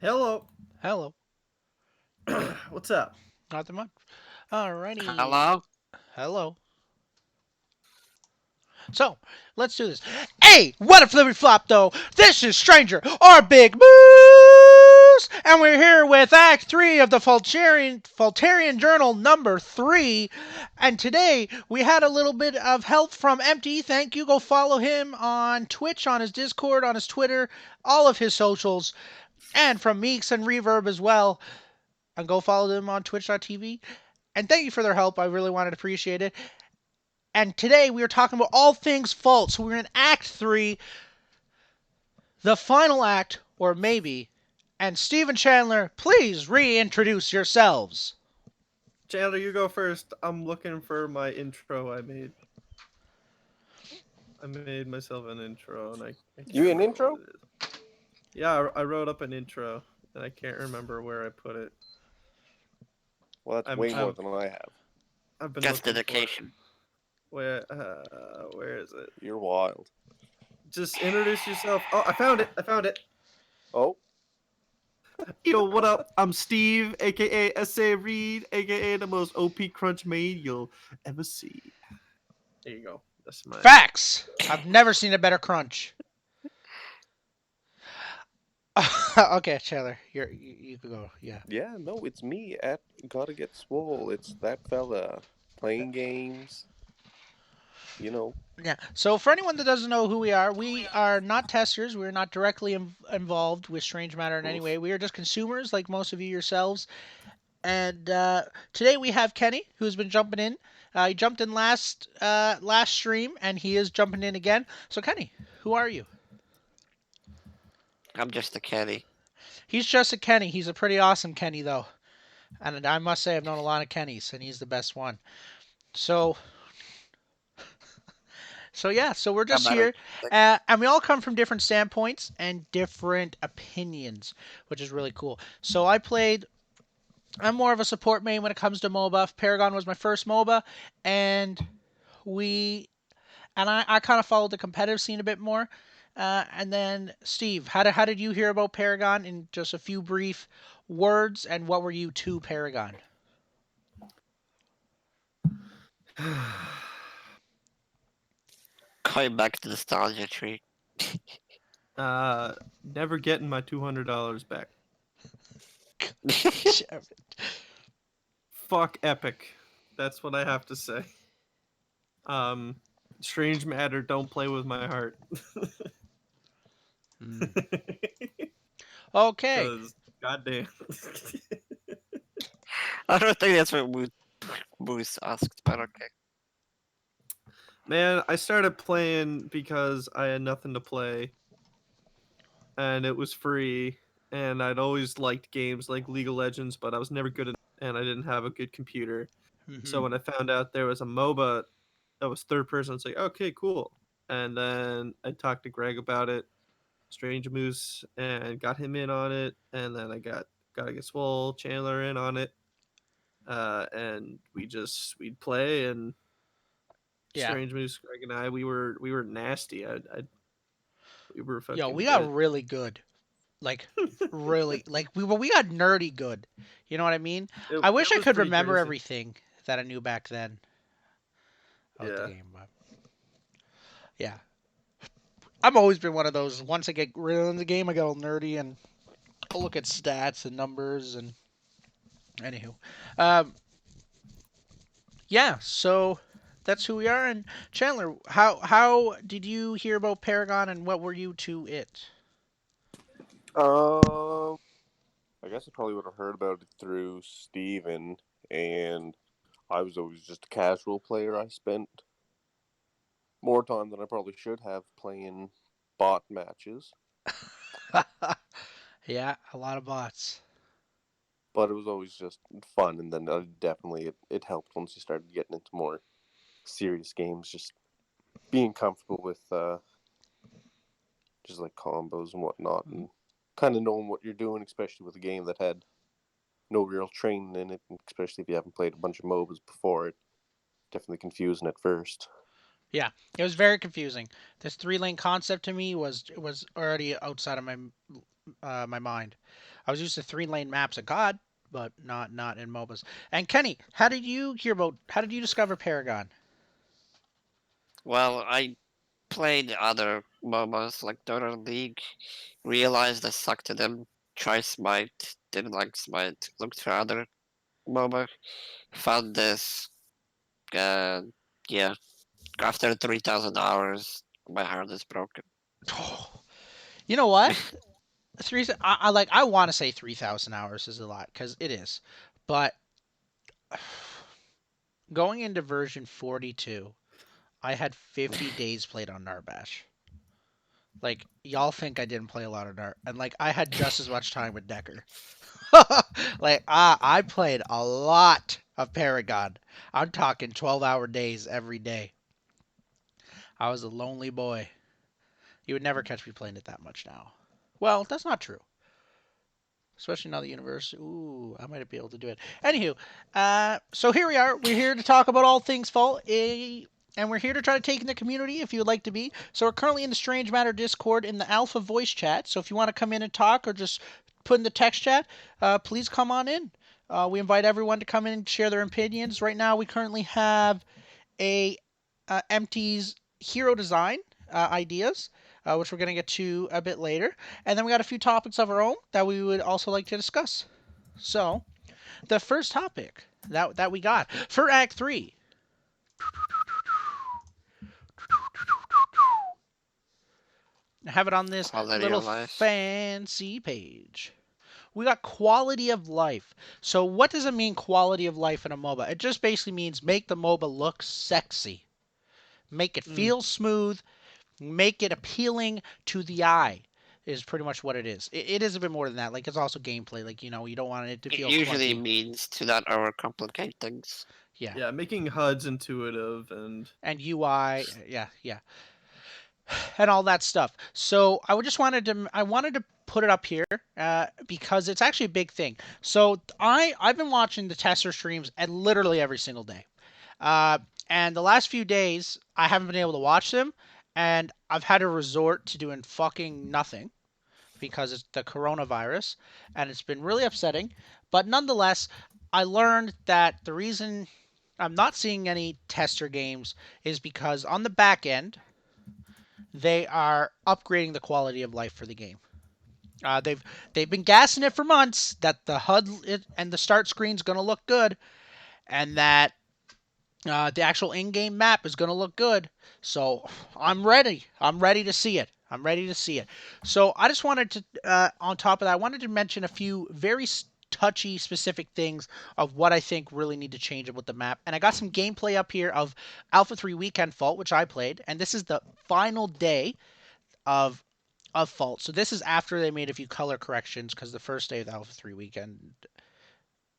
Hello. Hello. What's up? Not that much. Alrighty. Hello? Hello. So, let's do this. Hey, what a flippy flop, though. This is Stranger, our big moose, and we're here with Act 3 of the Faultarian Journal number 3. And today, we had a little bit of help from Empty. Thank you. Go follow him on Twitch, on his Discord, on his Twitter, all of his socials, and from Meeks and Reverb as well. And go follow them on twitch.tv. And thank you for their help. I really wanted to appreciate it. And today we are talking about all things fault. So we're in Act 3, the final act, or maybe. And Steve and Chandler, please reintroduce yourselves. Chandler, you go first. I'm looking for my intro I made. I made myself an intro and I can't You an remember what intro? it is. Yeah, I wrote up an intro and I can't remember where I put it. Well, that's I'm way more I've than I have. I've been That's looking for it. dedication. Where is it? You're wild. Just introduce yourself. Oh, I found it. I found it. Oh, Yo, what up? I'm Steve, aka SA Reed, aka the most OP crunch made you'll ever see. There you go. That's my Facts! I've never seen a better crunch. Okay, Chandler, you could go. Yeah. yeah, no, it's me at Gotta Get Swole. It's that fella playing games. You know, Yeah. So for anyone that doesn't know who we are not testers. We're not directly involved with Strange Matter in any oof. way. We are just consumers, like most of you yourselves. And today we have Kenny, who's been jumping in. He jumped in last stream, and he is jumping in again. So Kenny, who are you? I'm just a caddy. He's just a Kenny. He's a pretty awesome Kenny, though. And I must say, I've known a lot of Kennys, and he's the best one. So, so yeah, so we're I'm just not a here, and we all come from different standpoints and different opinions, which is really cool. So I'm more of a support main when it comes to MOBA. Paragon was my first MOBA, and we I kind of followed the competitive scene a bit more. And then Steve, how did you hear about Paragon in just a few brief words, and what were you to Paragon? going back to the nostalgia tree. Never getting my $200 back. Fuck Epic. That's what I have to say. Um, Strange Matter, don't play with my heart. Hmm. Okay. Cause goddamn. I don't think that's what Moose asked, but okay. Man, I started playing because I had nothing to play and it was free and I'd always liked games like League of Legends, but I was never good at and I didn't have a good computer. So Hmm. when I found out there was a MOBA that was third person, I was like, okay, cool. And then I talked to Greg about it, Strange Moose, and got him in on it. And then I Gotta Get Swole, Chandler in on it. And we'd play and Yeah. Strange Moose, Greg and I, we were nasty. We were Yo, fucking we got good. really good. Like really, like we got nerdy good. You know what I mean? I wish It I was could pretty remember crazy. everything that I knew back then about the Yeah. game, but yeah. I've always been one of those. Once I get real in the game, I get all nerdy and I'll look at stats and numbers and anywho. Um, yeah, so that's who we are. And Chandler, how did you hear about Paragon and what were you to it? Um, I guess I probably would have heard about it through Steven, and I was always just a casual player. I spent more time than I probably should have playing bot matches, Yeah, a lot of bots. but it was always just fun. And then definitely it helped once you started getting into more serious games, just being comfortable with just like combos and whatnot, Mhm. and kind of knowing what you're doing, especially with a game that had no real training in it, and especially if you haven't played a bunch of MOBAs before, it definitely confusing at first. Yeah, it was very confusing. This three lane concept to me was already outside of my my mind. I was used to 3 lane maps at God, but not in MOBAs. And Kenny, how did you hear about? How did you discover Paragon? Well, I played other MOBAs like Dota League, realized I sucked at them, tried Smite, didn't like Smite, looked for other MOBA, found this, uh, yeah, after 3,000 hours, my heart is broken. You know what? Three. I like. I want to say 3,000 hours is a lot because it is, but going into version 42, I had 50 days played on Narbash. Like y'all think I didn't play a lot of Nart, and like I had just as much time with Decker. Like I played a lot of Paragon. I'm talking 12-hour days every day. I was a lonely boy. You would never catch me playing it that much now. Well, that's not true. Especially now the universe. Ooh, I might be able to do it. Anywho, so here we are. We're here to talk about all things Fault, and we're here to try to take in the community if you would like to be. So we're currently in the Strange Matter Discord in the Alpha voice chat. So if you want to come in and talk or just put in the text chat, please come on in. We invite everyone to come in and share their opinions. Right now, we currently have a empties hero design ideas, which we're going to get to a bit later. And then we got a few topics of our own that we would also like to discuss. So, the first topic that we got for Act 3. I have it on this Quality little of life. fancy page. We got quality of life. So, what does it mean, quality of life in a MOBA? It just basically means make the MOBA look sexy, make it Mm. feel smooth, make it appealing to the eye is pretty much what it is. It is a bit more than that. Like it's also gameplay. Like you don't want it to It feel usually clunky. means to not overcomplicate things. Yeah, Yeah, making HUDs intuitive and and UI. Yeah, and all that stuff. So I wanted to put it up here because it's actually a big thing. So I've been watching the tester streams and literally every single day. Uh, and the last few days I haven't been able to watch them, and I've had to resort to doing fucking nothing because it's the coronavirus, and it's been really upsetting. But nonetheless, I learned that the reason I'm not seeing any tester games is because on the back end, they are upgrading the quality of life for the game. They've been gassing it for months that the HUD and the start screen is going to look good, and that the actual in-game map is going to look good. So I'm ready. I'm ready to see it. I'm ready to see it. So I just wanted to, on top of that, I wanted to mention a few very touchy, specific things of what I think really need to change with the map. And I got some gameplay up here of Alpha 3 Weekend Fault, which I played, and this is the final day of Fault. So this is after they made a few color corrections because the first day of the Alpha 3 Weekend,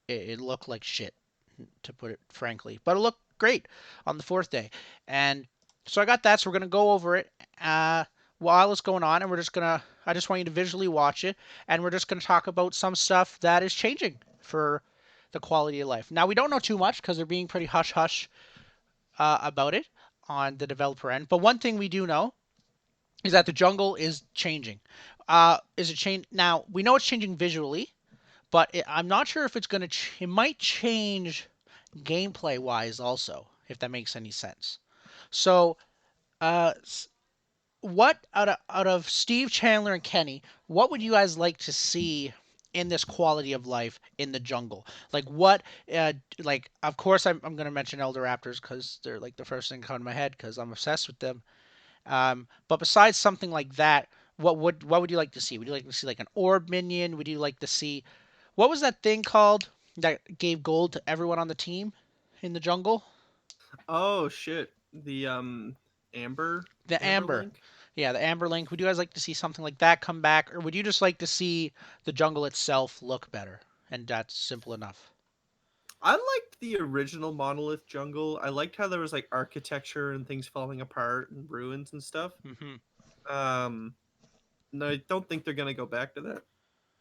it looked like shit, to put it frankly. But it looked great on the fourth day. And so I got that. So we're going to go over it while it's going on. And I just want you to visually watch it. And we're just going to talk about some stuff that is changing for the quality of life. Now, we don't know too much because they're being pretty hush hush about it on the developer end. But one thing we do know is that the jungle is changing. Is it change now? We know it's changing visually, but I'm not sure if it's going to. It might change gameplay wise also, if that makes any sense. So, uh, what out of Steve, Chandler, and Kenny, what would you guys like to see in this quality of life in the jungle? Like what? Like of course I'm gonna mention Elder Raptors because they're like the first thing that come to my head because I'm obsessed with them. But besides something like that, what would you like to see? Would you like to see like an orb minion? Would you like to see what was that thing called that gave gold to everyone on the team in the jungle? oh shit, the The Amber amber. Link. Yeah, the amber link. Would you guys like to see something like that come back, or would you just like to see the jungle itself look better? And that's simple enough. I liked the original Monolith jungle. I liked how there was like architecture and things falling apart and ruins and stuff. Hmm. Um, no, I don't think they're gonna go back to that.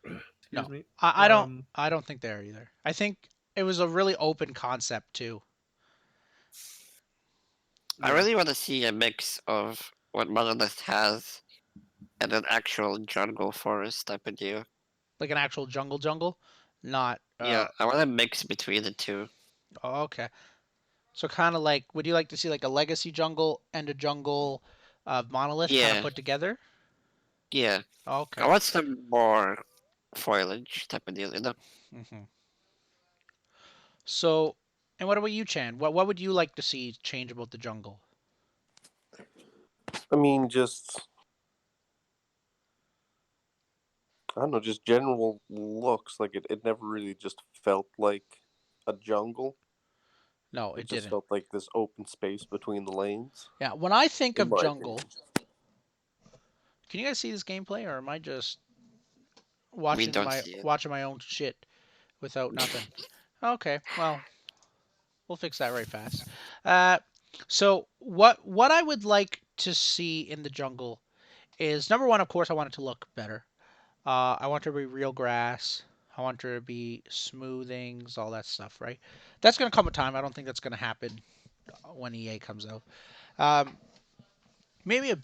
Excuse No, me. I don't. Um, I don't think they are either. I think it was a really open concept too. I yeah. really want to see a mix of what Monolith has and an actual jungle forest type of deal. Like an actual jungle, not Yeah, I want to mix between the two. oh, okay. So kind of like, would you like to see like a legacy jungle and a jungle monolith kind of Yeah, put together? yeah. I Okay. want some more foliage type of deal, you know? Hmm. So, and what about you, Chan? What would you like to see change about the jungle? I mean, just I don't know, just general looks. Like it never really just felt like a jungle. No, It it just didn't. felt like this open space between the lanes, Yeah, when I think in of my opinion. jungle, can you guys see this gameplay, or am I just We don't see it. watching my own shit without nothing? Okay, well, we'll fix that right fast. Uh, so what I would like to see in the jungle is number one, of course, I want it to look better. I want there to be real grass. I want there to be smoothings, all that stuff, right? That's gonna come a time. I don't think that's gonna happen when EA comes out. Um, maybe a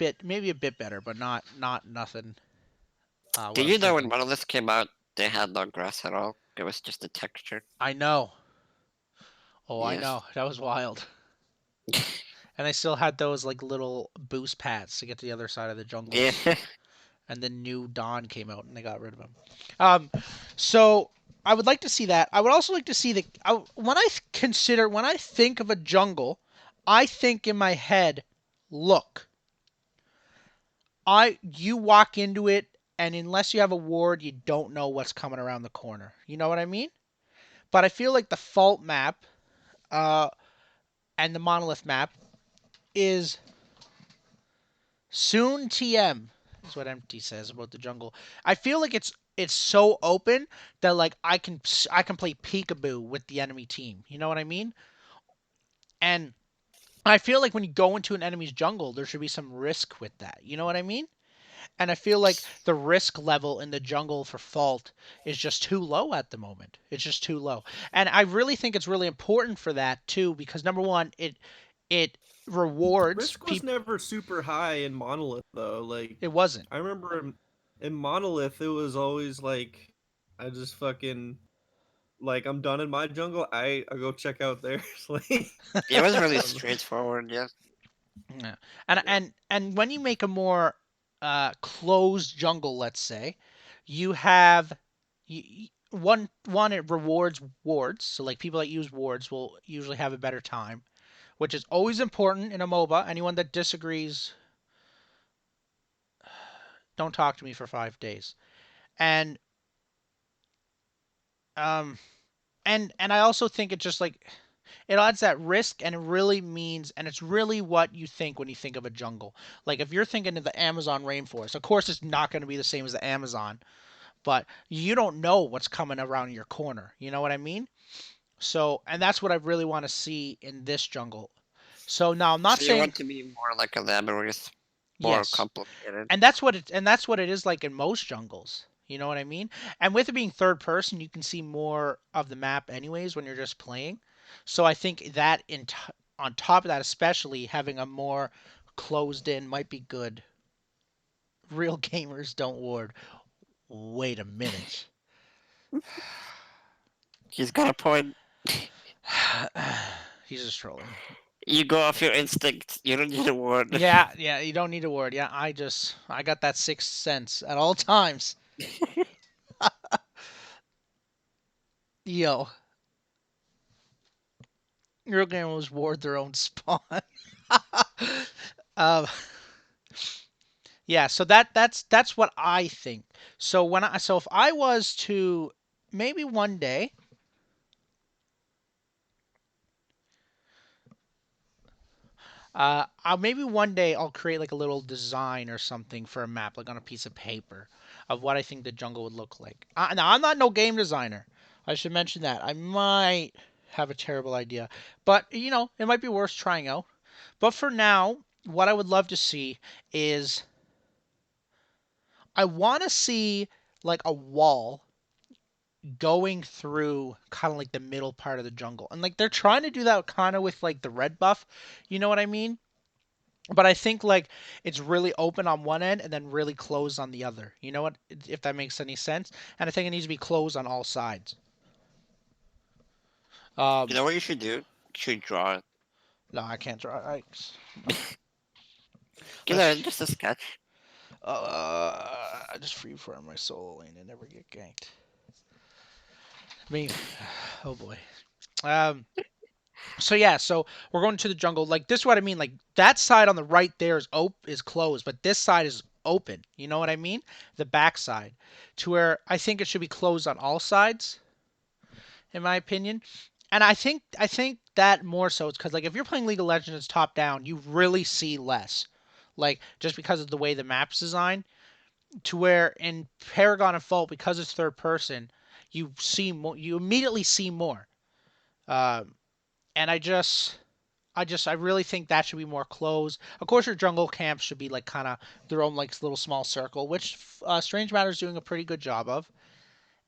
bit better, but not nothing. What Did I was you know when thinking. Monolith came out, they had no grass at all? It was just a texture. I know. Oh, I Yes. know. That was wild. And I still had those like little boost pads to get to the other side of the jungle. Yeah. And then New Dawn came out and they got rid of them. So I would like to see that. I would also like to see when I consider when I think of a jungle, I think in my head, look, I you walk into it and unless you have a ward, you don't know what's coming around the corner. You know what I mean? But I feel like the fault map uh, and the monolith map is soon TM is what Empty says about the jungle. I feel like it's so open that like I can play peekaboo with the enemy team. You know what I mean? And I feel like when you go into an enemy's jungle, there should be some risk with that. You know what I mean? And I feel like the risk level in the jungle for Fault is just too low at the moment. It's just too low. And I really think it's really important for that too because number one, it rewards Risk was people. never super high in Monolith though. Like It wasn't. I remember in Monolith, it was always like I just fucking like I'm done in my jungle. I go check out theirs. Like It was really I don't know. straightforward, yeah. Yeah. And Yeah. and when you make a more closed jungle, let's say, you have one it rewards wards. So like people that use wards will usually have a better time, which is always important in a MOBA. Anyone that disagrees, don't talk to me for 5 days. And um and I also think it just like it adds that risk and it really means and it's really what you think when you think of a jungle. Like if you're thinking of the Amazon rainforest, of course it's not going to be the same as the Amazon, but you don't know what's coming around your corner. You know what I mean? So, and that's what I really want to see in this jungle. So now I'm not So you saying want to be more like a labyrinth, more yes, complicated. and that's what it is like in most jungles. You know what I mean? And with it being third person, you can see more of the map anyways when you're just playing. So I think that on top of that, especially having a more closed in might be good. Real gamers don't ward. Wait a minute. He's got a point. He's just trolling. You go off your instinct. You don't need a word. Yeah, yeah, you don't need a word. Yeah, I got that sixth sense at all times. Yo, real gamers ward their own spawn. um, yeah, so that's what I think. So if I was to maybe one day, maybe one day I'll create like a little design or something for a map, like on a piece of paper, of what I think the jungle would look like. Now I'm not no game designer. I should mention that. I might have a terrible idea, but you know it might be worth trying out. But for now, what I would love to see is I want to see like a wall going through kind of like the middle part of the jungle. And like they're trying to do that kind of with like the red buff. You know what I mean? But I think like it's really open on one end and then really closed on the other. You know what? If that makes any sense. And I think it needs to be closed on all sides. You Um, know what you should do? You should draw it. no, I can't draw. Get Let's a just a sketch. just free for my soul lane and never get ganked. Me, oh boy. Um, so yeah, so we're going to the jungle. Like this is what I mean. Like that side on the right there is closed, but this side is open. You know what I mean? The back side, to where I think it should be closed on all sides, in my opinion. And I think that more so it's because like if you're playing League of Legends top down, you really see less. Like just because of the way the map's designed, to where in Paragon and Fault, because it's third person, you see more. You immediately see more. Um, and I really think that should be more closed. Of course, your jungle camps should be like kind of their own like little small circle, which Strange Matter is doing a pretty good job of.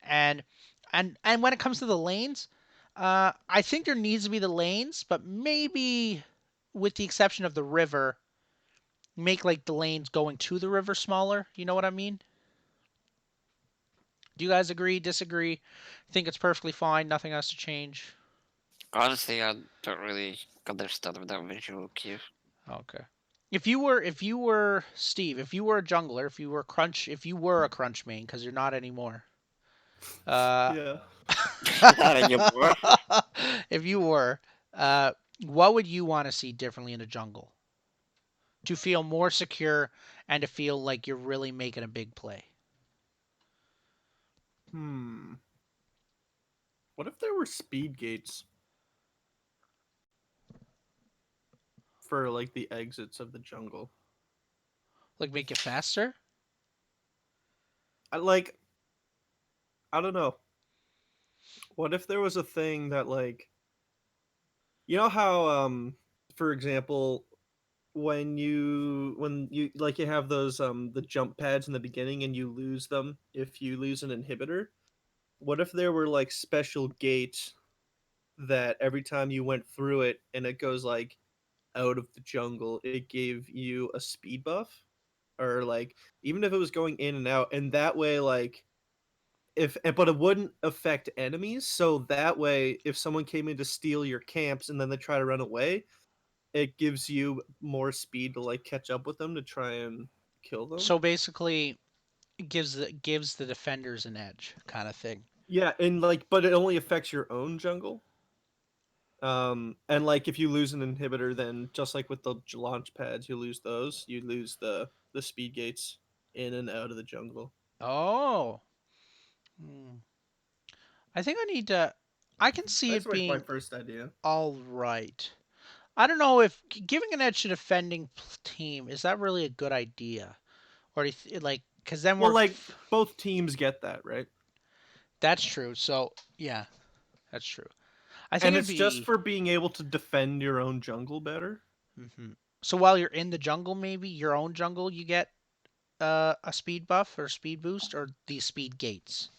And and when it comes to the lanes, I think there needs to be the lanes, but maybe with the exception of the river, make like the lanes going to the river smaller. You know what I mean? Do you guys agree? Disagree? Think it's perfectly fine. Nothing has to change. Honestly, I don't really understand with that visual cue. Okay. If you were Steve, if you were a jungler, if you were a crunch main, because you're not anymore. Uh, Yeah. Not anymore. if you were, uh, what would you want to see differently in a jungle to feel more secure and to feel like you're really making a big play? Hmm. What if there were speed gates for like the exits of the jungle? Like make it faster? I like I don't know. What if there was a thing that like you know how for example when you like you have those the jump pads in the beginning and you lose them if you lose an inhibitor? What if there were like special gates that every time you went through it and it goes like out of the jungle, it gave you a speed buff? Or like even if it was going in and out, and that way like if but it wouldn't affect enemies, so that way if someone came in to steal your camps and then they try to run away, it gives you more speed to like catch up with them to try and kill them. So basically, it gives the defenders an edge, kind of thing. Yeah, and like but it only affects your own jungle. And like if you lose an inhibitor, then just like with the launch pads, you lose those. You lose the speed gates in and out of the jungle. Oh, hmm. I think I need to. I can see That's it like my being first idea. all right. I don't know if giving an edge to defending team is that really a good idea, or do you like because then Well, we're like both teams get that, right? that's true. So yeah, that's true. I think And it'd it's just be for being able to defend your own jungle better. so while you're in the jungle, maybe your own jungle, you get a speed buff or speed boost or these speed gates.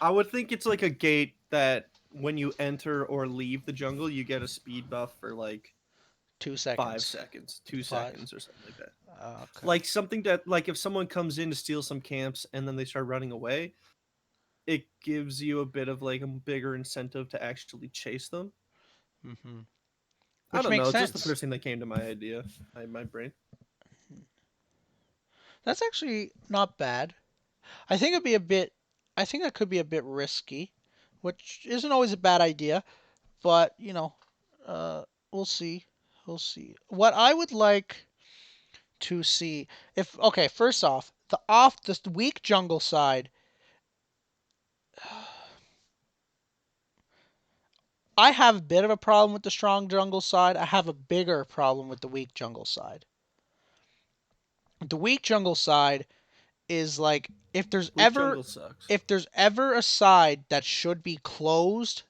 I would think it's like a gate that when you enter or leave the jungle, you get a speed buff for like 5 2 seconds, seconds, two five. seconds, or something like that. Okay. Like something that, like, if someone comes in to steal some camps and then they start running away, it gives you a bit of like a bigger incentive to actually chase them. hmm I Which don't makes know, just the sense. first thing that came to my idea, my brain. That's actually not bad. I think it'd be a bit. I think that could be a bit risky, which isn't always a bad idea. But uh, we'll see. We'll see. What I would like to see, if okay, first off, the weak jungle side. I have a bit of a problem with the strong jungle side. I have a bigger problem with the weak jungle side. The weak jungle side is like Weak jungle sucks. if there's ever a side that should be closed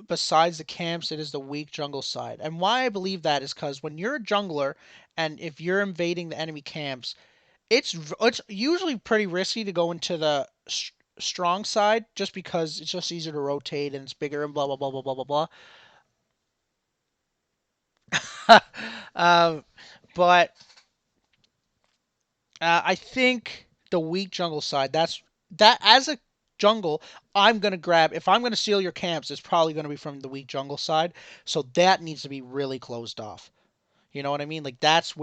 besides the camps, it is the weak jungle side. And why I believe that is because when you're a jungler and if you're invading the enemy camps, it's usually pretty risky to go into the strong side just because it's just easier to rotate and it's bigger and blah blah blah blah blah blah blah. um, but I think the weak jungle side. That as a jungle, I'm gonna grab. If I'm gonna steal your camps, it's probably gonna be from the weak jungle side. So that needs to be really closed off. You know what I mean? Like that's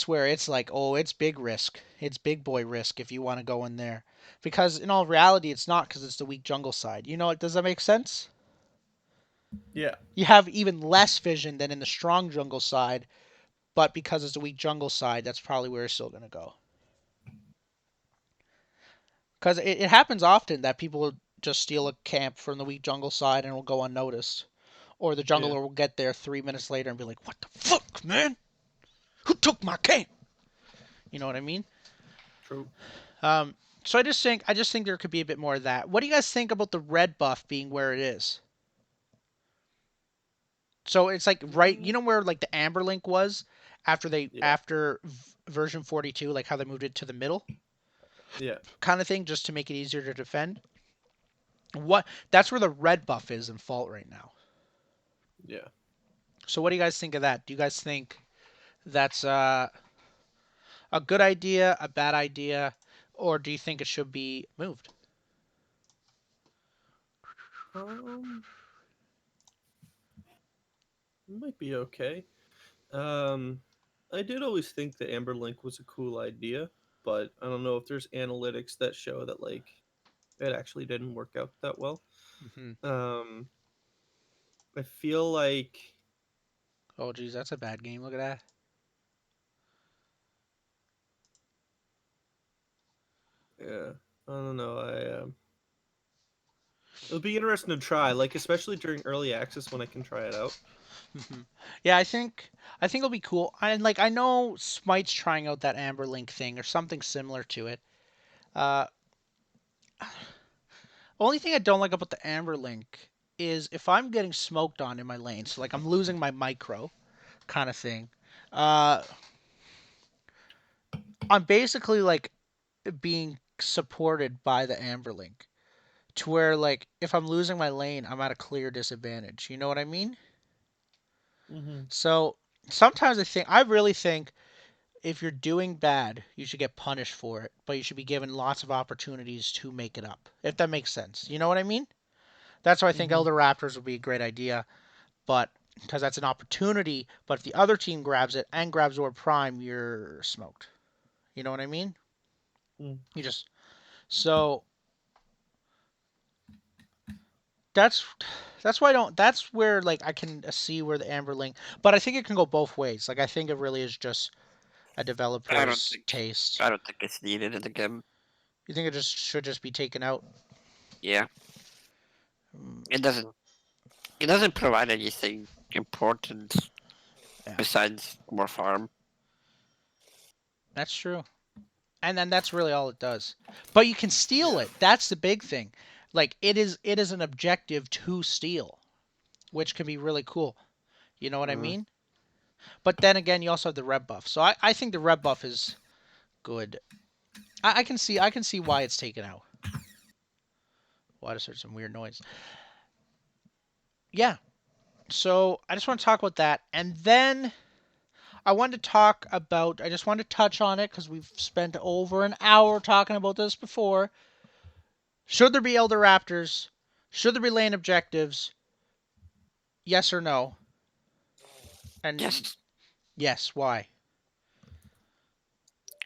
where it's like, oh, it's big risk. It's big boy risk if you want to go in there. Because in all reality, it's not because it's the weak jungle side. You know, does that make sense? Yeah. You have even less vision than in the strong jungle side, but because it's the weak jungle side, that's probably where it's still going to go. Because it happens often that people will just steal a camp from the weak jungle side and it will go unnoticed. Or the Yeah. jungler will get there 3 minutes later and be like, what the fuck, man? Who took my camp? You know what I mean? True. Um, so I just think there could be a bit more of that. What do you guys think about the red buff being where it is? So it's like right, you Mm, know where like the Amber Link was after yeah. version 42, like how they moved it to the middle Yeah. kind of thing, just to make it easier to defend. What That's where the red buff is in Fault right now. Yeah. So what do you guys think of that? Do you guys think that's a good idea, a bad idea, or do you think it should be moved? Um, might be okay. Um, I did always think the Amber Link was a cool idea, but I don't know if there's analytics that show that like it actually didn't work out that well. Mm-hmm. Um, I feel like Oh, geez, that's a bad game. Look at that. yeah, I don't know. It'll be interesting to try, like especially during early access when I can try it out. Hmm. Yeah, I think it'll be cool. And like I know Smite's trying out that Amber Link thing or something similar to it. Uh, only thing I don't like about the Amber Link is if I'm getting smoked on in my lane, so like I'm losing my micro kind of thing. Uh, I'm basically like being supported by the Amber Link to where like if I'm losing my lane, I'm at a clear disadvantage. You know what I mean? Mm-hmm. So sometimes I really think if you're doing bad, you should get punished for it, but you should be given lots of opportunities to make it up. If that makes sense. You know what I mean? That's why I think Mm-hmm. Elder Raptors would be a great idea, but because that's an opportunity, but if the other team grabs it and grabs Orb Prime, you're smoked. You know what I mean? Mm. You just so that's that's why I don't that's where like I can see where the Amber Link, but I think it can go both ways. Like I think it really is just a I don't developer's think taste. I don't think it's needed in the game. You think it just should just be taken out? Yeah, Mm, it doesn't provide anything important yeah, besides more farm. that's true. And then that's really all it does. But you can steal Yeah. it. That's the big thing. Like it is an objective to steal, which can be really cool. You know what I Mm. mean? But then again, you also have the red buff. So I think the red buff is good. I can see why it's taken out. Why does there's some weird noise? Yeah. So I just want to talk about that, and then I just wanted to touch on it because we've spent over an hour talking about this before. Should there be Elder Raptors? Should there be lane objectives? Yes or no? And Yes, yes, why?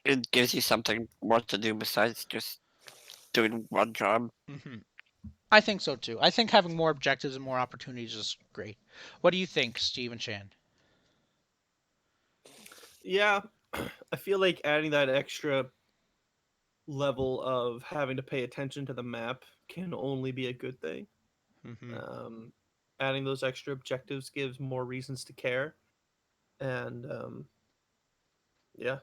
it gives you something more to do besides just doing one job. Hmm. I think so too. I think having more objectives and more opportunities is great. What do you think, Steve and Chan? Yeah, I feel like adding that extra level of having to pay attention to the map can only be a good thing. Hmm. Um, Adding those extra objectives gives more reasons to care, and yeah,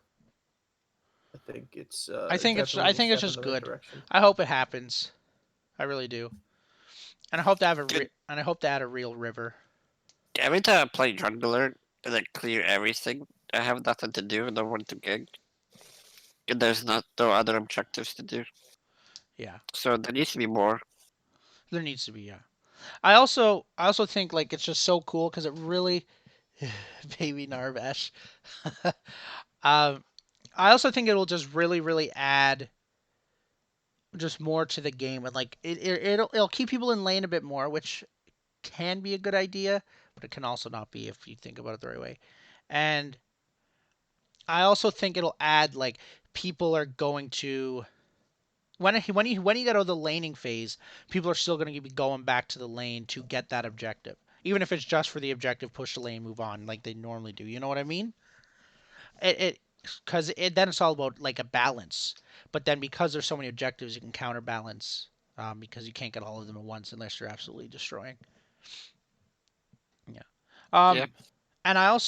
I think it's I definitely a think it's step in just the right good. direction. I hope it happens. I really do. And I hope to have Good. and I hope to add a real river. Every time I play jungler and I clear everything, I have nothing to do, no one to gank, and there's not no other objectives to do. Yeah. So there needs to be more. There needs to be, yeah. I also think like it's just so cool because it really, baby Narvesh. um, I also think it will just really add just more to the game and like it'll keep people in lane a bit more, which can be a good idea, but it can also not be if you think about it the right way. And I also think it'll add like people are going to when you get out of the laning phase, people are still going to be going back to the lane to get that objective, even if it's just for the objective, push the lane, move on, like they normally do. You know what I mean? It because then it's all about like a balance. But then because there's so many objectives, you can counterbalance because you can't get all of them at once unless you're absolutely destroying. Yeah. Yep. And I also